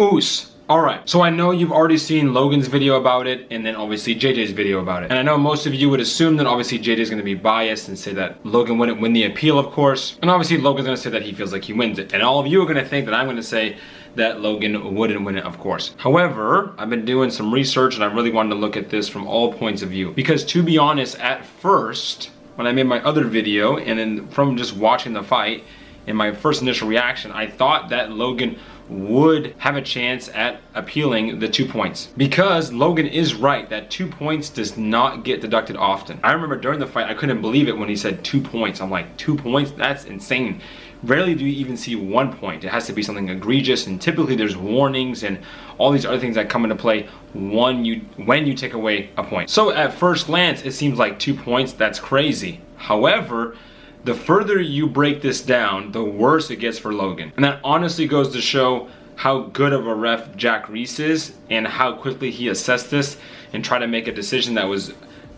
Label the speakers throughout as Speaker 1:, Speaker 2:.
Speaker 1: Oos. Alright, so I know you've already seen Logan's video about it, and then obviously JJ's video about it. And I know most of you would assume that obviously JJ's going to be biased and say that Logan wouldn't win the appeal, of course. And obviously Logan's going to say that he feels like he wins it. And all of you are going to think that I'm going to say that Logan wouldn't win it, of course. However, I've been doing some research and I really wanted to look at this from all points of view. Because to be honest, at first, when I made my other video, and then from just watching the fight, in my first initial reaction, I thought that Logan would have a chance at appealing the 2 points, because Logan is right that 2 points does not get deducted often. I remember during the fight I couldn't believe it when he said 2 points. I'm like, 2 points? That's insane. Rarely do you even see 1 point. It has to be something egregious, and typically there's warnings and all these other things that come into play when you take away a point. So at first glance it seems like 2 points, that's crazy. However, the further you break this down, the worse it gets for Logan. And that honestly goes to show how good of a ref Jack Reese is and how quickly he assessed this and tried to make a decision that was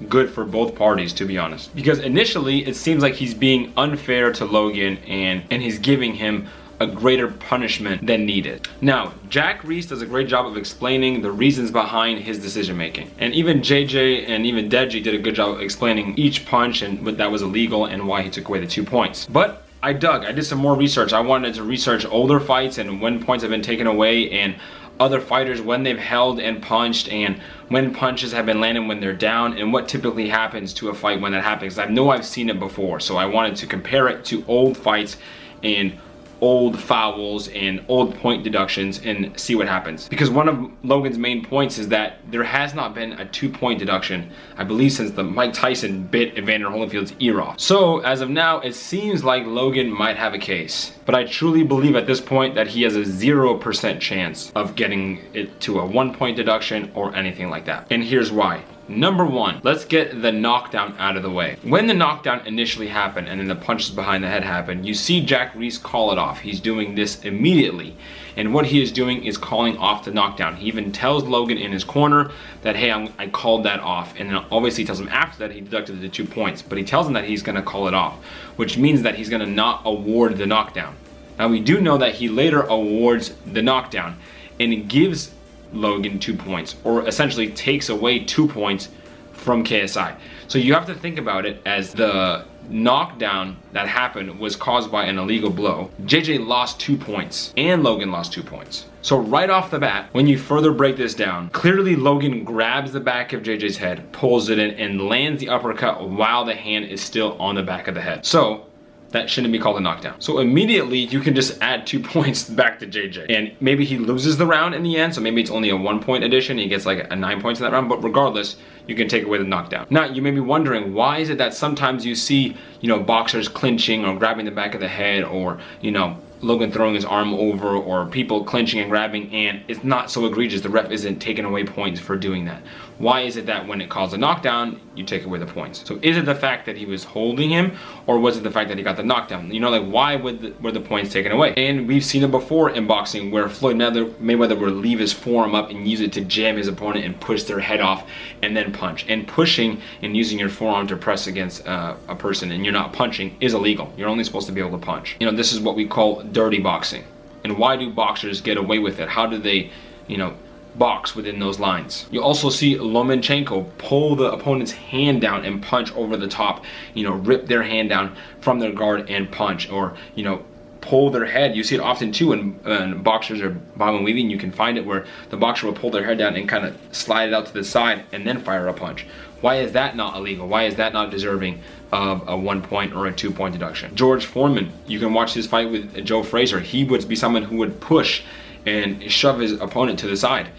Speaker 1: good for both parties, to be honest. Because initially it seems like he's being unfair to Logan and he's giving him a greater punishment than needed. Now, Jack Reese does a great job of explaining the reasons behind his decision making. And even JJ and even Deji did a good job of explaining each punch and what that was illegal and why he took away the 2 points. But I did some more research. I wanted to research older fights and when points have been taken away, and other fighters when they've held and punched, and when punches have been landed when they're down, and what typically happens to a fight when that happens. I know I've seen it before, so I wanted to compare it to old fights and old fouls and old point deductions and see what happens. Because one of Logan's main points is that there has not been a 2-point deduction, I believe, since the Mike Tyson bit Evander Holyfield's ear off. So as of now, it seems like Logan might have a case. But I truly believe at this point that he has a 0% chance of getting it to a 1-point deduction or anything like that. And here's why. Number one, let's get the knockdown out of the way. When the knockdown initially happened and then the punches behind the head happened, you see Jack Reese call it off. He's doing this immediately. And what he is doing is calling off the knockdown. He even tells Logan in his corner that, hey, I called that off. And then obviously tells him after that he deducted the 2 points. But he tells him that he's going to call it off, which means that he's going to not award the knockdown. Now we do know that he later awards the knockdown and gives Logan 2 points, or essentially takes away 2 points from KSI. So you have to think about it as the knockdown that happened was caused by an illegal blow. JJ lost 2 points and Logan lost 2 points. So right off the bat, when you further break this down, clearly Logan grabs the back of JJ's head, pulls it in, and lands the uppercut while the hand is still on the back of the head. So that shouldn't be called a knockdown. So immediately you can just add 2 points back to JJ. And maybe he loses the round in the end, so maybe it's only a 1-point addition. He gets like a 9 points in that round, but regardless, you can take away the knockdown. Now, you may be wondering, why is it that sometimes you see, boxers clinching or grabbing the back of the head, or, Logan throwing his arm over, or people clinching and grabbing, and it's not so egregious. The ref isn't taking away points for doing that. Why is it that when it calls a knockdown, you take away the points? So is it the fact that he was holding him, or was it the fact that he got the knockdown? Why were the points taken away? And we've seen it before in boxing where Floyd Mayweather would leave his forearm up and use it to jam his opponent and push their head off and then punch. And pushing and using your forearm to press against a person and you're not punching is illegal. You're only supposed to be able to punch. This is what we call dirty boxing. And why do boxers get away with it? How do they, box within those lines? You also see Lomachenko pull the opponent's hand down and punch over the top, rip their hand down from their guard and punch, or, pull their head. You see it often too when boxers are bobbing weaving. You can find it where the boxer will pull their head down and kind of slide it out to the side and then fire a punch. Why is that not illegal? Why is that not deserving of a 1-point or a 2-point deduction? George Foreman, you can watch his fight with Joe Frazier. He would be someone who would push and shove his opponent to the side.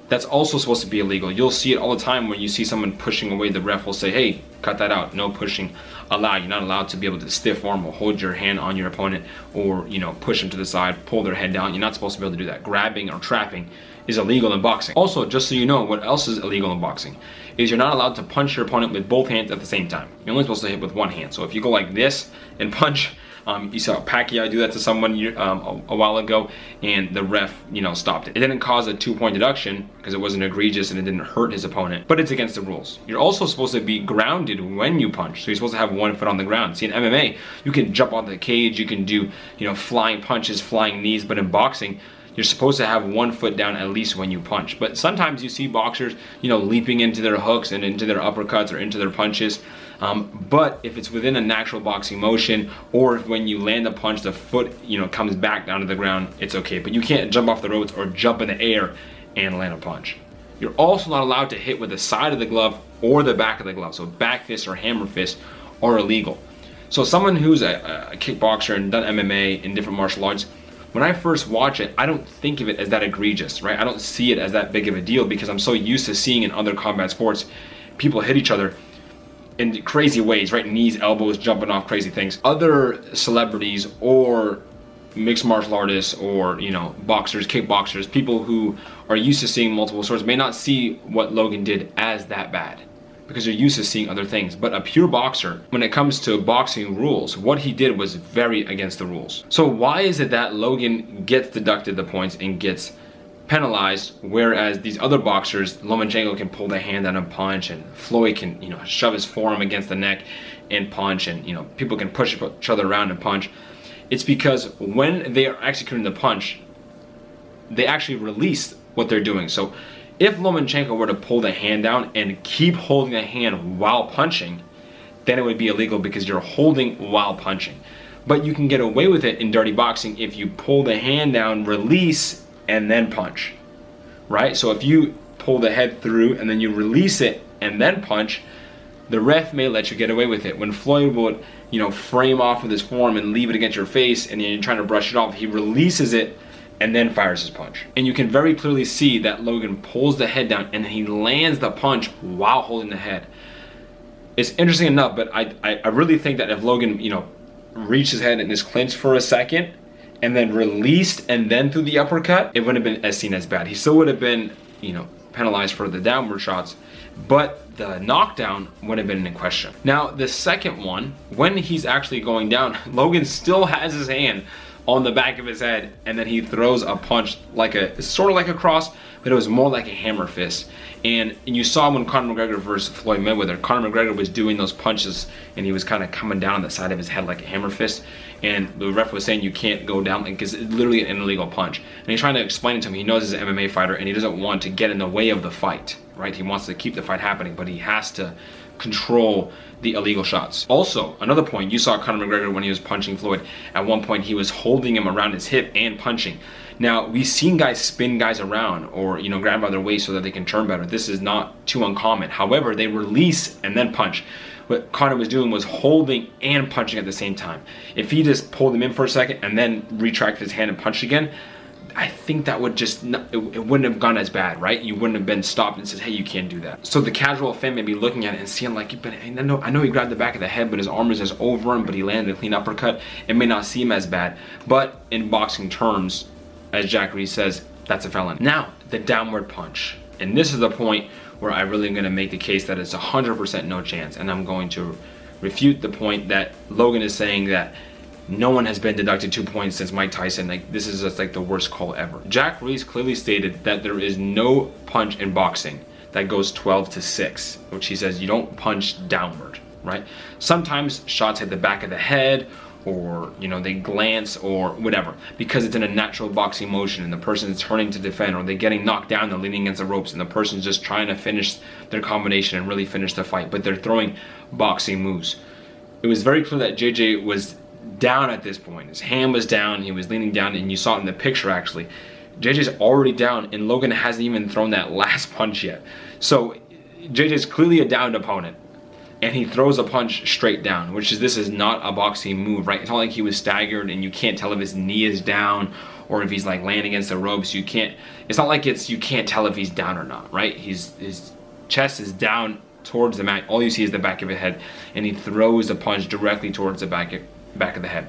Speaker 1: That's also supposed to be illegal. You'll see it all the time when you see someone pushing away. The ref will say, hey, cut that out. No pushing allowed. You're not allowed to be able to stiff arm or hold your hand on your opponent, or push them to the side, pull their head down. You're not supposed to be able to do that. Grabbing or trapping is illegal in boxing. Also, just so you know, what else is illegal in boxing is you're not allowed to punch your opponent with both hands at the same time. You're only supposed to hit with one hand. So if you go like this and punch, you saw Pacquiao do that to someone a while ago, and the ref, stopped it. It didn't cause a 2-point deduction because it wasn't egregious and it didn't hurt his opponent, but it's against the rules. You're also supposed to be grounded when you punch, so you're supposed to have one foot on the ground. See, in MMA, you can jump off the cage, you can do, flying punches, flying knees, but in boxing, you're supposed to have one foot down at least when you punch. But sometimes you see boxers, leaping into their hooks and into their uppercuts or into their punches. But if it's within a natural boxing motion, or if when you land a punch, the foot, comes back down to the ground, it's okay. But you can't jump off the ropes or jump in the air and land a punch. You're also not allowed to hit with the side of the glove or the back of the glove. So back fist or hammer fist are illegal. So someone who's a kickboxer and done MMA in different martial arts, when I first watch it, I don't think of it as that egregious, right? I don't see it as that big of a deal because I'm so used to seeing in other combat sports, people hit each other in crazy ways, right? Knees, elbows, jumping off crazy things. Other celebrities or mixed martial artists or, boxers, kickboxers, people who are used to seeing multiple swords may not see what Logan did as that bad, because they're used to seeing other things. But a pure boxer, when it comes to boxing rules, what he did was very against the rules. So why is it that Logan gets deducted the points and gets penalized, whereas these other boxers, Lomachenko can pull the hand down and punch, and Floyd can, shove his forearm against the neck and punch, and, people can push each other around and punch? It's because when they are executing the punch, they actually release what they're doing. So if Lomachenko were to pull the hand down and keep holding the hand while punching, then it would be illegal because you're holding while punching. But you can get away with it in dirty boxing if you pull the hand down, release, and then punch, right? So if you pull the head through and then you release it and then punch, the ref may let you get away with it. When Floyd would, frame off with his forearm and leave it against your face and you're trying to brush it off, he releases it and then fires his punch. And you can very clearly see that Logan pulls the head down and he lands the punch while holding the head. It's interesting enough, but I really think that if Logan, reached his head and just clinched for a second and then released and then threw the uppercut, it wouldn't have been as seen as bad. He still would have been, penalized for the downward shots, but the knockdown would have been in question. Now, the second one, when he's actually going down, Logan still has his hand on the back of his head, and then he throws a punch sort of like a cross, but it was more like a hammer fist. And you saw when Conor McGregor versus Floyd Mayweather, Conor McGregor was doing those punches and he was kind of coming down on the side of his head like a hammer fist, and the ref was saying you can't go down because it's literally an illegal punch. And he's trying to explain it to him. He knows he's an MMA fighter and he doesn't want to get in the way of the fight, right? He wants to keep the fight happening, but he has to control the illegal shots. Also, another point, you saw Conor McGregor when he was punching Floyd. At one point, he was holding him around his hip and punching. Now, we've seen guys spin guys around or, grab by their waist so that they can turn better. This is not too uncommon. However, they release and then punch. What Conor was doing was holding and punching at the same time. If he just pulled him in for a second and then retracted his hand and punched again, I think that would just not, it wouldn't have gone as bad, right? You wouldn't have been stopped and said, hey, you can't do that. So the casual fan may be looking at it and seeing like, but I know he grabbed the back of the head, but his arm is just over him, but he landed a clean uppercut. It may not seem as bad, but in boxing terms, as Jack Reese says, that's a felony. Now, the downward punch. And this is the point where I really am going to make the case that it's 100% no chance. And I'm going to refute the point that Logan is saying that no one has been deducted 2 points since Mike Tyson. Like, this is just like the worst call ever. Jack Reese clearly stated that there is no punch in boxing that goes 12-6, which he says you don't punch downward, right? Sometimes shots hit the back of the head, or they glance or whatever, because it's in a natural boxing motion and the person is turning to defend, or they're getting knocked down, they're leaning against the ropes and the person's just trying to finish their combination and really finish the fight, but they're throwing boxing moves. It was very clear that JJ was down at this point. His hand was down, he was leaning down, and you saw it in the picture actually. JJ's already down and Logan hasn't even thrown that last punch yet. So JJ's clearly a downed opponent, and he throws a punch straight down, this is not a boxing move, right? It's not like he was staggered and you can't tell if his knee is down or if he's like laying against the ropes. It's not like you can't tell if he's down or not, right? His chest is down towards the mat. All you see is the back of his head, and he throws the punch directly towards the back of the head.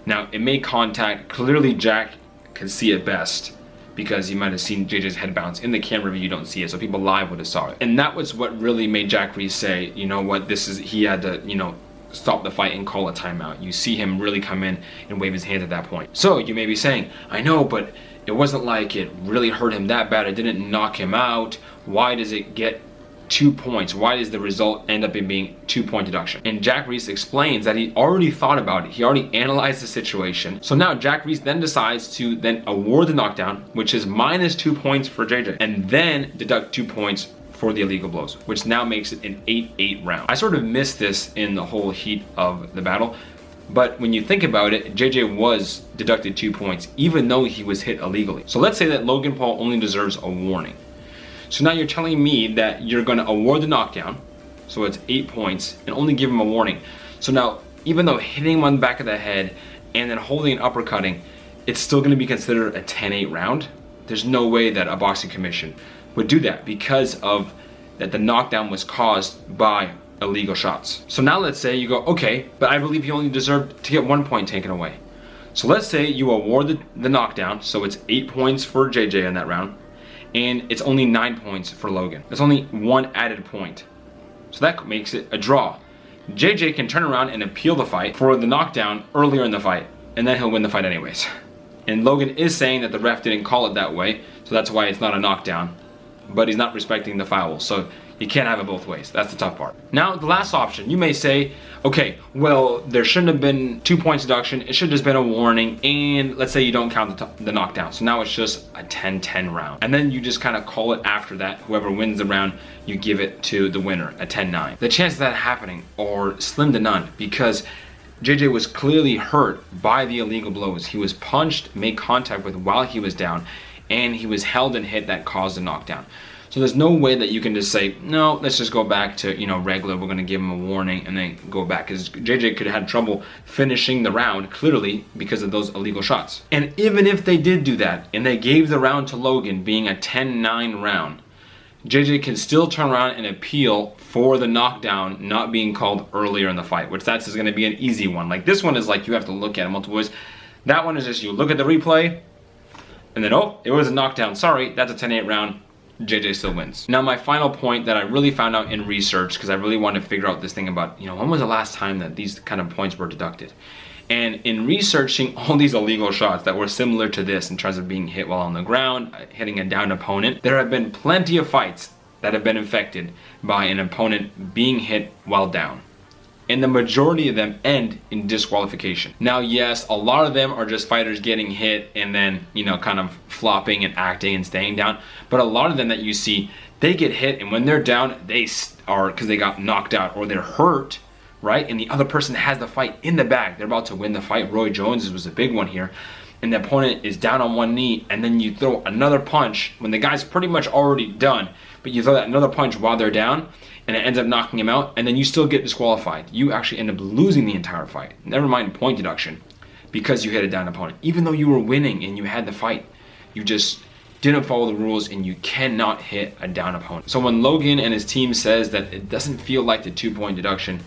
Speaker 1: Now, it may contact, clearly Jack can see it best, because you might have seen JJ's head bounce. In the camera view, you don't see it, so people live would have saw it. And that was what really made Jack Reese say, you know what, he had to, stop the fight and call a timeout. You see him really come in and wave his hands at that point. So you may be saying, I know, but it wasn't like it really hurt him that bad. It didn't knock him out. Why does it get 2 points? Why does the result end up in being 2-point deduction? And Jack Reese explains that he already thought about it. He already analyzed the situation. So now Jack Reese then decides to then award the knockdown, which is minus 2 points for JJ, and then deduct 2 points for the illegal blows, which now makes it an 8-8 round. I sort of missed this in the whole heat of the battle, but when you think about it, JJ was deducted 2 points, even though he was hit illegally. So let's say that Logan Paul only deserves a warning. So now you're telling me that you're gonna award the knockdown, so it's 8 points, and only give him a warning. So now, even though hitting him on the back of the head and then holding and uppercutting, it's still gonna be considered a 10-8 round? There's no way that a boxing commission would do that because of that the knockdown was caused by illegal shots. So now let's say you go, okay, but I believe he only deserved to get 1 point taken away. So let's say you award the knockdown, so it's 8 points for JJ in that round, and it's only 9 points for Logan. It's only 1 added point. So that makes it a draw. JJ can turn around and appeal the fight for the knockdown earlier in the fight, and then he'll win the fight anyways. And Logan is saying that the ref didn't call it that way, so that's why it's not a knockdown, but he's not respecting the foul. So you can't have it both ways. That's the tough part. Now, the last option, you may say, okay, well, there shouldn't have been 2 points deduction. It should have just been a warning. And let's say you don't count the knockdown. So now it's just a 10-10 round. And then you just kind of call it after that. Whoever wins the round, you give it to the winner, a 10-9. The chances of that happening are slim to none because JJ was clearly hurt by the illegal blows. He was punched, made contact with while he was down, and he was held and hit that caused a knockdown. So there's no way that you can just say, no, let's just go back to, regular, we're gonna give him a warning and then go back. Because JJ could have had trouble finishing the round, clearly, because of those illegal shots. And even if they did do that, and they gave the round to Logan being a 10-9 round, JJ can still turn around and appeal for the knockdown not being called earlier in the fight, which that's gonna be an easy one. Like this one is like you have to look at it multiple ways. That one is just you look at the replay, and then, oh, it was a knockdown. Sorry, that's a 10-8 round. JJ still wins. Now, my final point that I really found out in research, because I really wanted to figure out this thing about, when was the last time that these kind of points were deducted? And in researching all these illegal shots that were similar to this in terms of being hit while on the ground, hitting a downed opponent, there have been plenty of fights that have been affected by an opponent being hit while down. And the majority of them end in disqualification. Now, yes, a lot of them are just fighters getting hit and then, kind of flopping and acting and staying down. But a lot of them that you see, they get hit, and when they're down, they are because they got knocked out or they're hurt, right? And the other person has the fight in the bag. They're about to win the fight. Roy Jones was a big one here. And the opponent is down on one knee, and then you throw another punch when the guy's pretty much already done, but you throw that another punch while they're down, and it ends up knocking him out, and then you still get disqualified. You actually end up losing the entire fight. Never mind point deduction, because you hit a down opponent. Even though you were winning and you had the fight, you just didn't follow the rules, and you cannot hit a down opponent. So when Logan and his team says that it doesn't feel like the 2-point deduction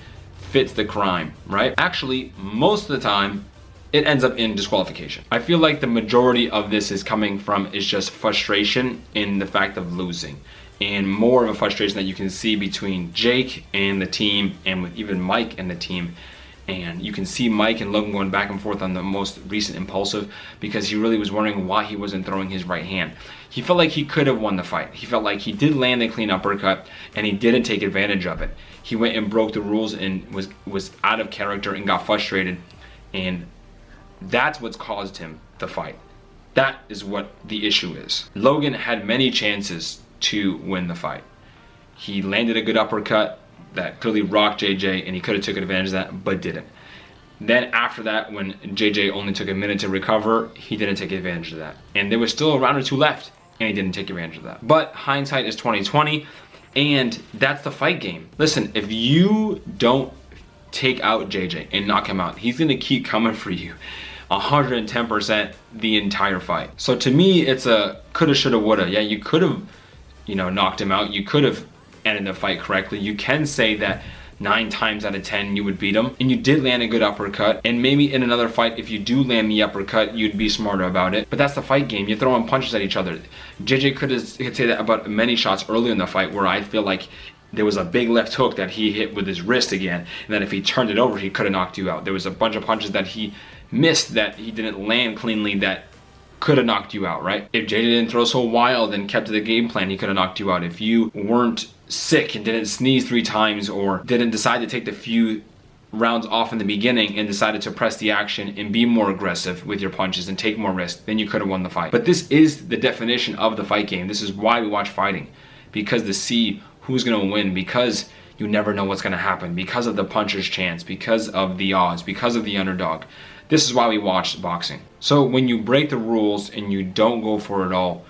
Speaker 1: fits the crime, right? Actually, most of the time, it ends up in disqualification. I feel like the majority of this is coming from is just frustration in the fact of losing, and more of a frustration that you can see between Jake and the team and with even Mike and the team. And you can see Mike and Logan going back and forth on the most recent impulsive because he really was wondering why he wasn't throwing his right hand. He felt like he could have won the fight. He felt like he did land a clean uppercut and he didn't take advantage of it. He went and broke the rules and was out of character and got frustrated, and that's what's caused him to fight. That is what the issue is. Logan had many chances to win the fight. He landed a good uppercut that clearly rocked JJ, and he could have taken advantage of that, but didn't. Then after that, when JJ only took a minute to recover, he didn't take advantage of that. And there was still a round or two left, and he didn't take advantage of that. But hindsight is 20/20, and that's the fight game. Listen, if you don't take out JJ and knock him out, he's gonna keep coming for you 110% the entire fight. So to me, it's a coulda, shoulda, woulda. Yeah, you could have, knocked him out. You could have ended the fight correctly. You can say that 9 times out of 10 you would beat him, and you did land a good uppercut, and maybe in another fight, if you do land the uppercut, you'd be smarter about it. But that's the fight game. You're throwing punches at each other. JJ could say that about many shots earlier in the fight where I feel like there was a big left hook that he hit with his wrist again, and then if he turned it over, he could have knocked you out. There was a bunch of punches that he missed that he didn't land cleanly that could have knocked you out, right? If JJ didn't throw so wild and kept to the game plan, he could have knocked you out. If you weren't sick and didn't sneeze 3 times or didn't decide to take the few rounds off in the beginning and decided to press the action and be more aggressive with your punches and take more risk, then you could have won the fight. But this is the definition of the fight game. This is why we watch fighting, because to see who's gonna win, because you never know what's gonna happen, because of the puncher's chance, because of the odds, because of the underdog. This is why we watch boxing. So when you break the rules and you don't go for it all,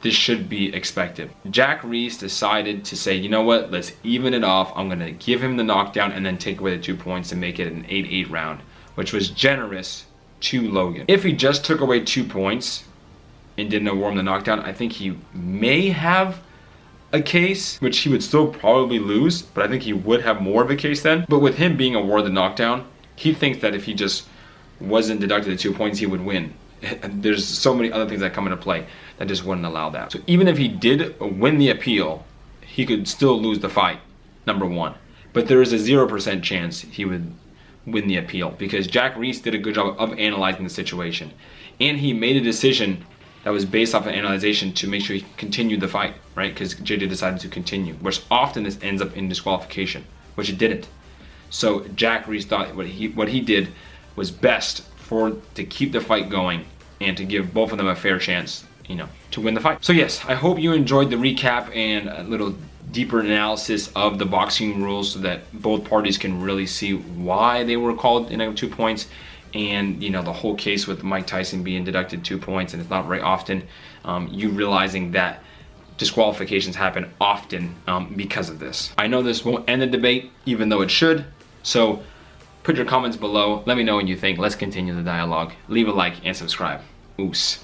Speaker 1: this should be expected. Jack Reese decided to say, you know what, let's even it off. I'm gonna give him the knockdown and then take away the 2 points and make it an 8-8 round, which was generous to Logan. If he just took away 2 points and didn't award him the knockdown, I think he may have a case, which he would still probably lose, but I think he would have more of a case then. But with him being awarded the knockdown, he thinks that if he just wasn't deducted the 2 points, he would win. There's so many other things that come into play that just wouldn't allow that. So even if he did win the appeal, he could still lose the fight, number one. But there is a 0% chance he would win the appeal, because Jack Reese did a good job of analyzing the situation. And he made a decision that was based off of analyzation to make sure he continued the fight, right? Because JJ decided to continue, which often this ends up in disqualification, which it didn't. So Jack Reese thought what he did was best to keep the fight going and to give both of them a fair chance, you know, to win the fight. So yes, I hope you enjoyed the recap and a little deeper analysis of the boxing rules so that both parties can really see why they were called 2 points, and you know, the whole case with Mike Tyson being deducted 2 points, and it's not very often. You realizing that disqualifications happen often because of this. I know this won't end the debate, even though it should. So put your comments below. Let me know what you think. Let's continue the dialogue. Leave a like and subscribe. Oos.